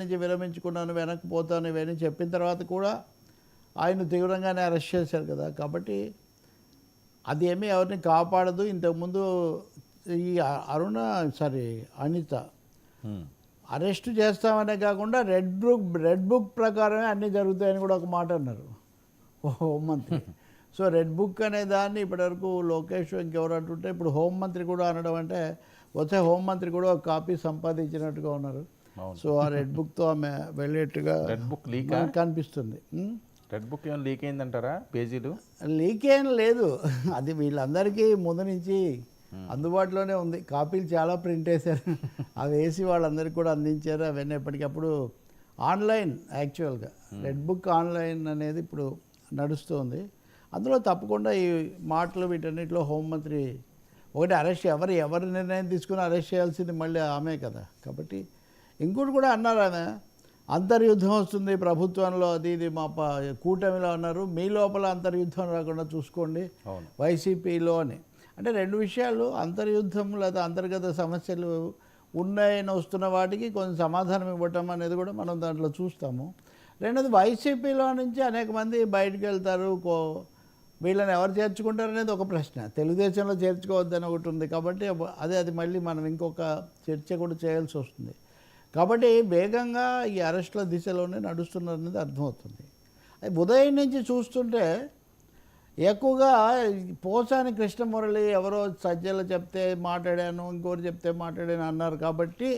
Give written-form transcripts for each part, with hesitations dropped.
నుంచి విరమించుకున్నాను, వెనక్కి పోతాను ఇవన్నీ చెప్పిన తర్వాత కూడా ఆయన తీవ్రంగానే అరెస్ట్ చేశారు కదా. కాబట్టి అది ఏమీ ఎవరిని కాపాడదు. ఇంతకుముందు ఈ అనిత అరెస్టు చేస్తామనే కాకుండా రెడ్ బుక్ ప్రకారమే అన్నీ జరుగుతాయని కూడా ఒక మాట అన్నారు హోంమంత్రి. సో రెడ్ బుక్ అనే దాన్ని ఇప్పటివరకు లోకేష్ ఇంకెవరు అంటుంటే ఇప్పుడు హోంమంత్రి కూడా అనడం అంటే వచ్చే హోంమంత్రి కూడా ఒక కాపీ సంపాదించినట్టుగా ఉన్నారు. సో ఆ రెడ్ బుక్తో ఆమె వెళ్ళేట్టుగా రెడ్ బుక్ లీక్ కనిపిస్తుంది. రెడ్ బుక్ ఏమైనా లీక్ అయిందంటారా? పేజీలు లీక్ ఏం లేదు, అది వీళ్ళందరికీ ముందు నుంచి అందుబాటులోనే ఉంది. కాపీలు చాలా ప్రింట్ వేశారు, అవి వేసి వాళ్ళందరికీ కూడా అందించారు. అవన్నీ ఎప్పటికప్పుడు ఆన్లైన్, యాక్చువల్గా రెడ్ బుక్ ఆన్లైన్ అనేది ఇప్పుడు నడుస్తుంది. అందులో తప్పకుండా ఈ మాటలు వీటన్నిటిలో హోంమంత్రి ఒకటి అరెస్ట్ ఎవరి నిర్ణయం తీసుకుని అరెస్ట్ చేయాల్సింది మళ్ళీ ఆమె కదా. కాబట్టి ఇంకోటి కూడా అన్నారు ఆమె, అంతర్యుద్ధం వస్తుంది ప్రభుత్వంలో, అది ఇది మా కూటమిలో అన్నారు, మీ లోపల అంతర్యుద్ధం రాకుండా చూసుకోండి వైసీపీలో అని. అంటే రెండు విషయాలు, అంతర్యుద్ధం లేదా అంతర్గత సమస్యలు ఉన్నాయని వస్తున్న వాటికి కొంచెం సమాధానం ఇవ్వటం అనేది కూడా మనం దాంట్లో చూస్తాము. రెండోది వైసీపీలో నుంచి అనేక మంది బయటకు వెళ్తారు, వీళ్ళని ఎవరు చేర్చుకుంటారు అనేది ఒక ప్రశ్న. తెలుగుదేశంలో చేర్చుకోవద్దని ఒకటి ఉంది కాబట్టి అది మళ్ళీ మనం ఇంకొక చర్చ కూడా చేయాల్సి వస్తుంది. కాబట్టి వేగంగా ఈ అరెస్టుల దిశలోనే నడుస్తున్నారు అనేది అర్థమవుతుంది. ఉదయం నుంచి చూస్తుంటే ఎక్కువగా పోసాని కృష్ణమురళి ఎవరో సజ్జలు చెప్తే మాట్లాడాను, ఇంకోరు చెప్తే మాట్లాడాను అన్నారు. కాబట్టి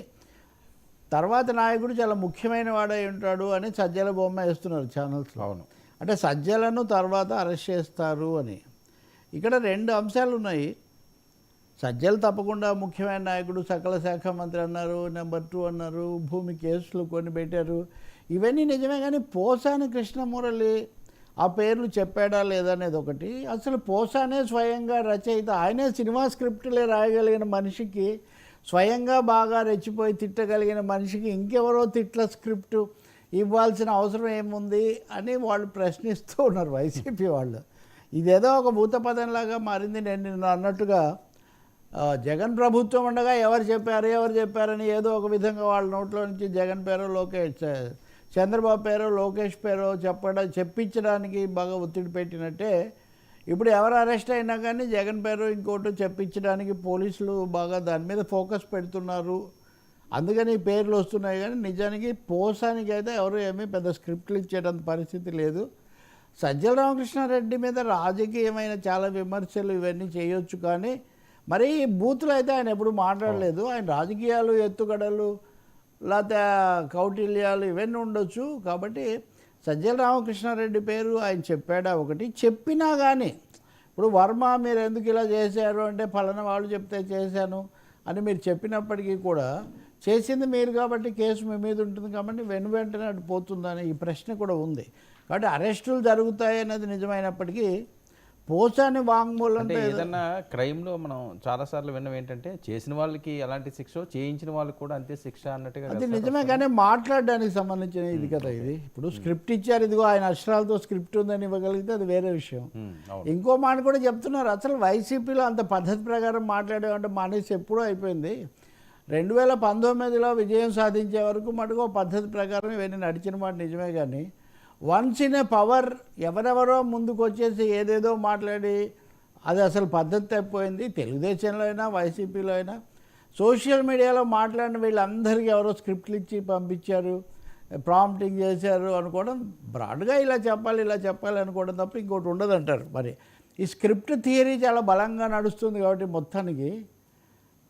తర్వాత నాయకుడు చాలా ముఖ్యమైన వాడై ఉంటాడు అని సజ్జల బొమ్మ వేస్తున్నారు ఛానల్స్లో. అవును, అంటే సజ్జలను తర్వాత అరెస్ట్ చేస్తారు అని. ఇక్కడ రెండు అంశాలు ఉన్నాయి. సజ్జలు తప్పకుండా ముఖ్యమైన నాయకుడు, సకల శాఖ మంత్రి అన్నారు, నెంబర్ 2 అన్నారు, భూమి కేసులు కొన్ని పెట్టారు, ఇవన్నీ నిజమే. కానీ పోసాని కృష్ణమురళి ఆ పేర్లు చెప్పాడా లేదా అనేది ఒకటి. అసలు పోసానే స్వయంగా రచయిత, ఆయనే సినిమా స్క్రిప్టులే రాయగలిగిన మనిషికి, స్వయంగా బాగా రెచ్చిపోయి తిట్టగలిగిన మనిషికి ఇంకెవరో తిట్ల స్క్రిప్టు ఇవ్వాల్సిన అవసరం ఏముంది అని వాళ్ళు ప్రశ్నిస్తూ ఉన్నారు వైసీపీ వాళ్ళు. ఇదేదో ఒక భూతపదంలాగా మారింది. నేను నిన్న అన్నట్టుగా జగన్ ప్రభుత్వం ఉండగా ఎవరు చెప్పారని ఏదో ఒక విధంగా వాళ్ళ నోట్లో నుంచి జగన్ పేరో చంద్రబాబు పేరో లోకేష్ పేరో చెప్పించడానికి బాగా ఒత్తిడి పెట్టినట్టే ఇప్పుడు ఎవరు అరెస్ట్ అయినా కానీ జగన్ పేరు ఇంకోటి చెప్పించడానికి పోలీసులు బాగా దాని మీద ఫోకస్ పెడుతున్నారు. అందుకని పేర్లు వస్తున్నాయి. కానీ నిజానికి పోసానికి అయితే ఎవరు ఏమీ పెద్ద స్క్రిప్ట్లు ఇచ్చేటంత పరిస్థితి లేదు. సజ్జల రామకృష్ణారెడ్డి మీద రాజకీయమైన చాలా విమర్శలు ఇవన్నీ చేయొచ్చు, కానీ మరి బూతులు అయితే ఆయన ఎప్పుడు మాట్లాడలేదు. ఆయన రాజకీయాలు, ఎత్తుగడలు, లేకపోతే కౌటిల్యాలు ఇవన్నీ ఉండొచ్చు. కాబట్టి సజ్జల రామకృష్ణారెడ్డి పేరు ఆయన చెప్పాడా ఒకటి, చెప్పినా కానీ ఇప్పుడు వర్మ మీరు ఎందుకు ఇలా చేశారు అంటే ఫలానా వాళ్ళు చెప్తే చేశాను అని మీరు చెప్పినప్పటికీ కూడా చేసింది మీరు కాబట్టి కేసు మీ మీద ఉంటుంది కాబట్టి వెంటనే అటు పోతుందని ఈ ప్రశ్న కూడా ఉంది. కాబట్టి అరెస్టులు జరుగుతాయి అనేది నిజమైనప్పటికీ పోసాని వాంగ్మూలం అంటే ఏదన్నా క్రైమ్లో మనం చాలాసార్లు విన్నాం ఏంటంటే చేసిన వాళ్ళకి ఎలాంటి శిక్ష, చేయించిన వాళ్ళకి కూడా అంతే శిక్ష అన్నట్టుగా. అది నిజమే, కానీ మాట్లాడడానికి సంబంధించిన ఇది కదా ఇది. ఇప్పుడు స్క్రిప్ట్ ఇచ్చారు, ఇదిగో ఆయన అక్షరాలతో స్క్రిప్ట్ ఉందని ఇవ్వగలిగితే అది వేరే విషయం. ఇంకో మాట కూడా చెప్తున్నారు, అసలు వైసీపీలో అంత పద్ధతి ప్రకారం మాట్లాడేమంటే మానేసి ఎప్పుడూ అయిపోయింది. 2019లో విజయం సాధించే వరకు మటుకు పద్ధతి ప్రకారం ఇవన్నీ నడిచిన మాట నిజమే. కానీ వన్స్ ఇన్ ఏ పవర్ ఎవరెవరో ముందుకు వచ్చేసి ఏదేదో మాట్లాడి అది అసలు పద్ధతి తప్పిపోయింది. తెలుగుదేశంలో అయినా వైసీపీలో అయినా సోషల్ మీడియాలో మాట్లాడిన వీళ్ళందరికీ ఎవరో స్క్రిప్ట్లు ఇచ్చి పంపించారు, ప్రాంప్టింగ్ చేశారు అనుకోవడం, బ్రాడ్గా ఇలా చెప్పాలి అనుకోవడం తప్ప ఇంకోటి ఉండదంటారు. మరి ఈ స్క్రిప్ట్ థియరీ చాలా బలంగా నడుస్తుంది కాబట్టి మొత్తానికి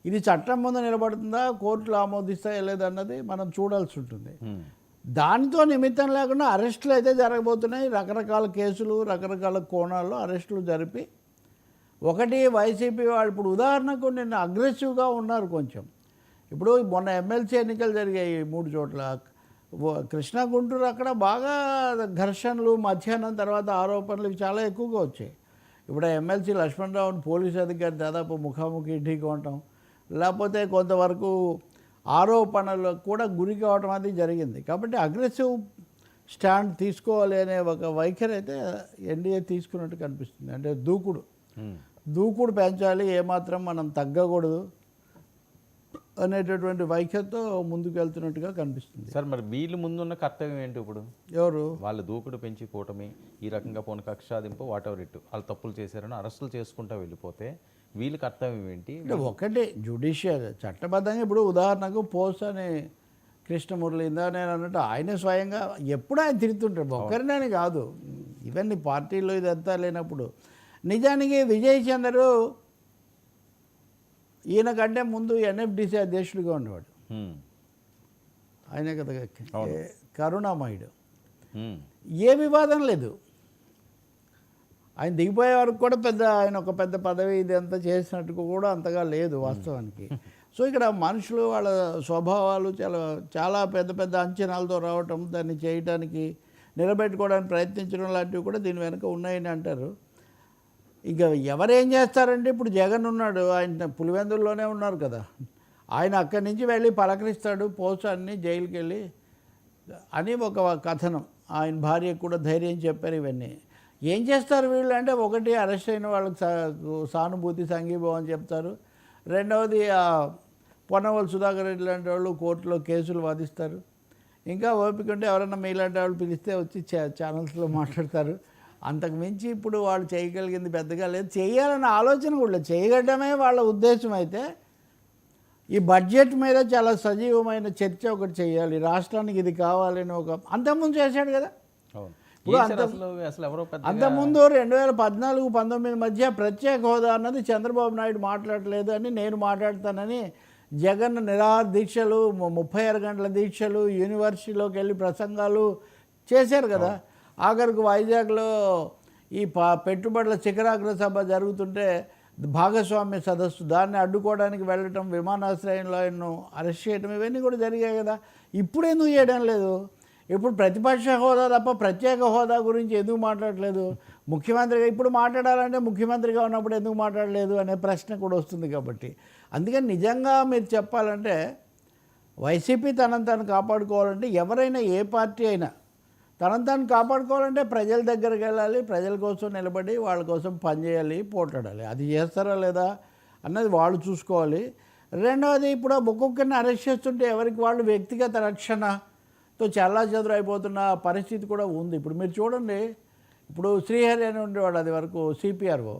ఇది చట్టం ముందు నిలబడుతుందా, కోర్టులు ఆమోదిస్తాయా లేదన్నది మనం చూడాల్సి ఉంటుంది. దానితో నిమిత్తం లేకుండా అరెస్టులు అయితే జరగబోతున్నాయి. రకరకాల కేసులు, రకరకాల కోణాల్లో అరెస్టులు జరిపి ఒకటి వైసీపీ వాళ్ళు ఇప్పుడు ఉదాహరణకు నిన్న అగ్రెసివ్గా ఉన్నారు కొంచెం. ఇప్పుడు మొన్న ఎమ్మెల్సీ ఎన్నికలు జరిగాయి 3 చోట్ల, కృష్ణా, గుంటూరు, అక్కడ బాగా ఘర్షణలు, మధ్యాహ్నం తర్వాత ఆరోపణలు చాలా ఎక్కువగా వచ్చాయి. ఇప్పుడు ఎమ్మెల్సీ లక్ష్మణరావుని పోలీసు అధికారి దాదాపు ముఖాముఖి ఢీకొనటం, లేకపోతే కొంతవరకు ఆరోపణలు కూడా గురి కావడం అది జరిగింది. కాబట్టి అగ్రెసివ్ స్టాండ్ తీసుకోవాలి అనే ఒక వైఖరి అయితే ఎన్డీఏ తీసుకున్నట్టు కనిపిస్తుంది. అంటే దూకుడు పెంచాలి, ఏమాత్రం మనం తగ్గకూడదు. అనేటటువంటి వైఖరితో ముందుకు వెళ్తున్నట్టుగా కనిపిస్తుంది. సార్ మరి వీళ్ళు ముందున్న కర్తవ్యం ఏంటి ఇప్పుడు? ఎవరు వాళ్ళ దూకుడు పెంచి కూటమి ఈ రకంగా పోను కక్షాదింపు వాట్ ఎవర్ ఇట్ వాళ్ళు తప్పులు చేశారని అరెస్టులు చేసుకుంటూ వెళ్ళిపోతే వీళ్ళ కర్తవ్యం ఏంటి? అంటే ఒకటే జ్యుడిషియల్ చట్టబద్ధంగా ఇప్పుడు ఉదాహరణకు పోస్ అని కృష్ణమురళి ఇందా నేను అన్నట్టు ఆయనే స్వయంగా ఎప్పుడు ఆయన తిరుగుతుంటాడు, ఒక్కరినని కాదు. ఇవన్నీ పార్టీలో ఇదంతా లేనప్పుడు నిజానికి విజయ్ చంద్రు ఈయన కంటే ముందు ఎన్ఎఫ్డిసి అధ్యక్షుడిగా ఉండేవాడు. ఆయనే కదా కరుణామయుడు. ఏ వివాదం లేదు. ఆయన దిగిపోయే వరకు కూడా ఆయన ఒక పెద్ద పదవి ఇదంతా చేసినట్టు కూడా అంతగా లేదు వాస్తవానికి. సో ఇక్కడ మనుషులు వాళ్ళ స్వభావాలు చాలా పెద్ద పెద్ద అంచనాలతో రావటం, దాన్ని చేయటానికి నిలబెట్టుకోవడానికి ప్రయత్నించడం లాంటివి కూడా దీని వెనుక ఉన్నాయని అంటారు. ఇక ఎవరేం చేస్తారంటే ఇప్పుడు జగన్ ఉన్నాడు, ఆయన పులివెందుల్లోనే ఉన్నారు కదా, ఆయన అక్కడి నుంచి వెళ్ళి పలకరిస్తాడు పోసాన్ని జైలుకి వెళ్ళి అని ఒక కథనం. ఆయన భార్యకు కూడా ధైర్యం చెప్పారు. ఇవన్నీ ఏం చేస్తారు వీళ్ళు అంటే, ఒకటి అరెస్ట్ అయిన వాళ్ళకి సానుభూతి సంఘీభావం చెప్తారు, రెండవది పొన్నవల్ సుధాకర్ రెడ్డి లాంటి వాళ్ళు కోర్టులో కేసులు వాదిస్తారు, ఇంకా ఓపిక ఉంటే ఎవరన్నా మీలాంటి వాళ్ళు పిలిస్తే వచ్చి ఛానల్స్లో మాట్లాడతారు. అంతకు మించి ఇప్పుడు వాళ్ళు చేయగలిగింది పెద్దగా లేదు. చేయాలన్న ఆలోచన కూడా లేదు. చేయగలడమే వాళ్ళ ఉద్దేశం అయితే ఈ బడ్జెట్ మీద చాలా సజీవమైన చర్చ ఒకటి చేయాలి, రాష్ట్రానికి ఇది కావాలని ఒక అంతకుముందు చేశాడు కదా. ఇప్పుడు అంతకుముందు 2014-19 మధ్య ప్రత్యేక హోదా అన్నది చంద్రబాబు నాయుడు మాట్లాడలేదు అని నేను మాట్లాడతానని జగన్ నిరాహార దీక్షలు 36 గంటల దీక్షలు యూనివర్సిటీలోకి వెళ్ళి ప్రసంగాలు చేశారు కదా. ఆఖరికి వైజాగ్లో ఈ పెట్టుబడుల శిఖరాగ్ర సభ జరుగుతుంటే భాగస్వామ్య సదస్సు దాన్ని అడ్డుకోవడానికి వెళ్ళటం, విమానాశ్రయంలో ఆయన్ను అరెస్ట్ చేయడం, ఇవన్నీ కూడా జరిగాయి కదా. ఇప్పుడు ఎందుకు చేయడం లేదు? ఇప్పుడు ప్రతిపక్ష హోదా తప్ప ప్రత్యేక హోదా గురించి ఎందుకు మాట్లాడలేదు? ముఖ్యమంత్రిగా ఇప్పుడు మాట్లాడాలంటే ముఖ్యమంత్రిగా ఉన్నప్పుడు ఎందుకు మాట్లాడలేదు అనే ప్రశ్న కూడా వస్తుంది. కాబట్టి అందుకని నిజంగా మీరు చెప్పాలంటే వైసీపీ తనను తాను కాపాడుకోవాలంటే, ఎవరైనా ఏ పార్టీ అయినా తనను తాను కాపాడుకోవాలంటే ప్రజల దగ్గరికి వెళ్ళాలి, ప్రజల కోసం నిలబడి వాళ్ళ కోసం పనిచేయాలి, పోట్లాడాలి. అది చేస్తారా లేదా అన్నది వాళ్ళు చూసుకోవాలి. రెండవది, ఇప్పుడు ఒక్కొక్కరిని అరెస్ట్ చేస్తుంటే ఎవరికి వాళ్ళు వ్యక్తిగత రక్షణతో చాలా చెదురు అయిపోతున్న పరిస్థితి కూడా ఉంది. ఇప్పుడు మీరు చూడండి, ఇప్పుడు శ్రీహరి అని ఉండేవాడు అది వరకు సిపిఆర్ఓ,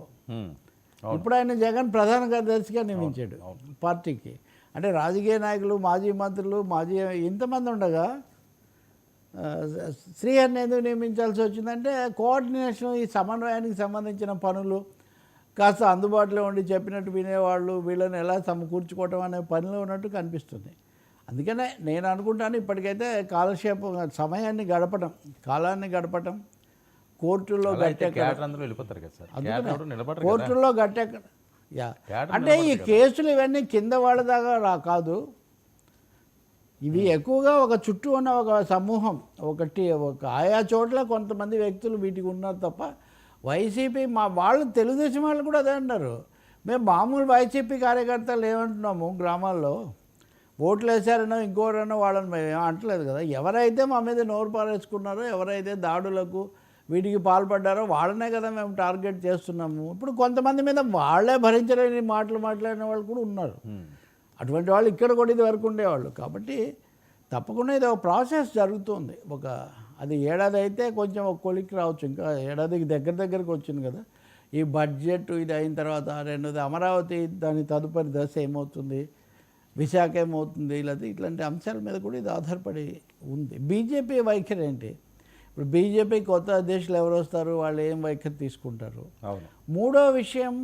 ఇప్పుడు ఆయన జగన్ ప్రధాన కార్యదర్శిగా నియమించాడు పార్టీకి. అంటే రాజకీయ నాయకులు, మాజీ మంత్రులు, ఇంతమంది ఉండగా శ్రీహరిని ఎందుకు నియమించాల్సి వచ్చిందంటే, కోఆర్డినేషన్, ఈ సమన్వయానికి సంబంధించిన పనులు కాస్త అందుబాటులో ఉండి చెప్పినట్టు వినేవాళ్ళు, వీళ్ళని ఎలా సమకూర్చుకోవటం అనే పనిలో ఉన్నట్టు కనిపిస్తుంది. అందుకనే నేను అనుకుంటాను ఇప్పటికైతే కాలక్షేపం, సమయాన్ని గడపడం, కాలాన్ని గడపటం, కోర్టుల్లో కోర్టుల్లో గట్టెక్కడ అంటే ఈ కేసులు ఇవన్నీ కింద వాళ్ళ దాకా కాదు. ఇవి ఎక్కువగా ఒక చుట్టూ ఉన్న ఒక సమూహం, ఒక ఆయా చోట్ల కొంతమంది వ్యక్తులు వీటికి ఉన్నారు తప్ప వైసీపీ వాళ్ళు తెలుగుదేశం వాళ్ళు కూడా అదే అంటారు. మేము మామూలు వైసీపీ కార్యకర్తలు ఏమంటున్నాము, గ్రామాల్లో ఓట్లు వేసారనో ఇంకోరనో వాళ్ళని మేము ఏం అంటలేదు కదా. ఎవరైతే మా మీద నోరు పారేసుకున్నారో, ఎవరైతే దాడులకు వీటికి పాల్పడ్డారో వాళ్ళనే కదా మేము టార్గెట్ చేస్తున్నాము. ఇప్పుడు కొంతమంది మీద వాళ్ళే భరించలేని మాటలు మాట్లాడిన వాళ్ళు కూడా ఉన్నారు. అటువంటి వాళ్ళు ఇక్కడ కూడా ఇది వరకు ఉండేవాళ్ళు. కాబట్టి తప్పకుండా ఇది ఒక ప్రాసెస్ జరుగుతుంది. అది ఏడాది అయితే కొంచెం ఒక కొలిక్కి రావచ్చు, ఇంకా ఏడాదికి దగ్గరకు వచ్చింది కదా. ఈ బడ్జెట్ ఇది అయిన తర్వాత రెండోది అమరావతి, దాని తదుపరి దశ ఏమవుతుంది, విశాఖ ఏమవుతుంది, ఇట్లాంటి అంశాల మీద కూడా ఇది ఆధారపడి ఉంది. బీజేపీ వైఖరి ఏంటి? ఇప్పుడు బీజేపీ కొత్త అధ్యక్షులు ఎవరు వస్తారు, వాళ్ళు ఏం వైఖరి తీసుకుంటారు. మూడో విషయం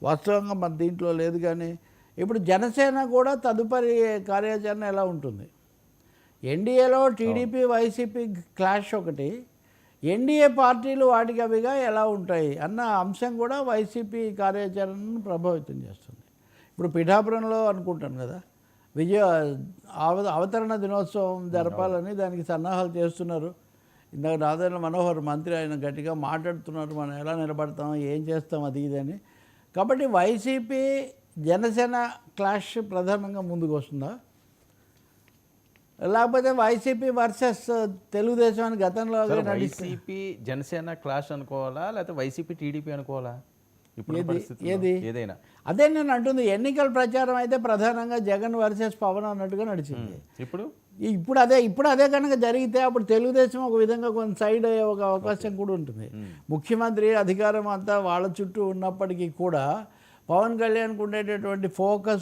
వాస్తవంగా మన దీంట్లో లేదు, కానీ ఇప్పుడు జనసేన కూడా తదుపరి కార్యాచరణ ఎలా ఉంటుంది? ఎన్డీఏలో టీడీపీ వైసీపీ క్లాష్ ఒకటి, ఎన్డీఏ పార్టీలు వాటికి అవిగా ఎలా ఉంటాయి అన్న అంశం కూడా వైసీపీ కార్యాచరణను ప్రభావితం చేస్తుంది. ఇప్పుడు పిఠాపురంలో అనుకుంటాను కదా, అవతరణ దినోత్సవం జరపాలని దానికి సన్నాహాలు చేస్తున్నారు. ఇందాక నాదెండ్ల మనోహర్ మంత్రి ఆయన గట్టిగా మాట్లాడుతున్నారు, మనం ఎలా నిలబడతాం, ఏం చేస్తాం, అది ఇదని. కాబట్టి వైసీపీ జనసేన క్లాష్ ప్రధానంగా ముందుకు వస్తుందా, లేకపోతే వైసీపీ వర్సెస్ తెలుగుదేశం అని గతంలో వైసీపీ జనసేన క్లాష్ అనుకోవాలా, లేకపోతే వైసీపీ టీడీపీ అనుకోవాలా? ఇప్పుడు పరిస్థితి ఏదైనా అదే నేను అంటుంది, ఎన్నికల ప్రచారం అయితే ప్రధానంగా జగన్ వర్సెస్ పవన్ అన్నట్టుగా నడిచింది. ఇప్పుడు ఇప్పుడు అదే కనుక జరిగితే అప్పుడు తెలుగుదేశం ఒక విధంగా కొంత సైడ్ అయ్యే ఒక అవకాశం కూడా ఉంటుంది. ముఖ్యమంత్రి అధికారం అంతా వాళ్ళ చుట్టూ ఉన్నప్పటికీ కూడా పవన్ కళ్యాణ్కి ఉండేటటువంటి ఫోకస్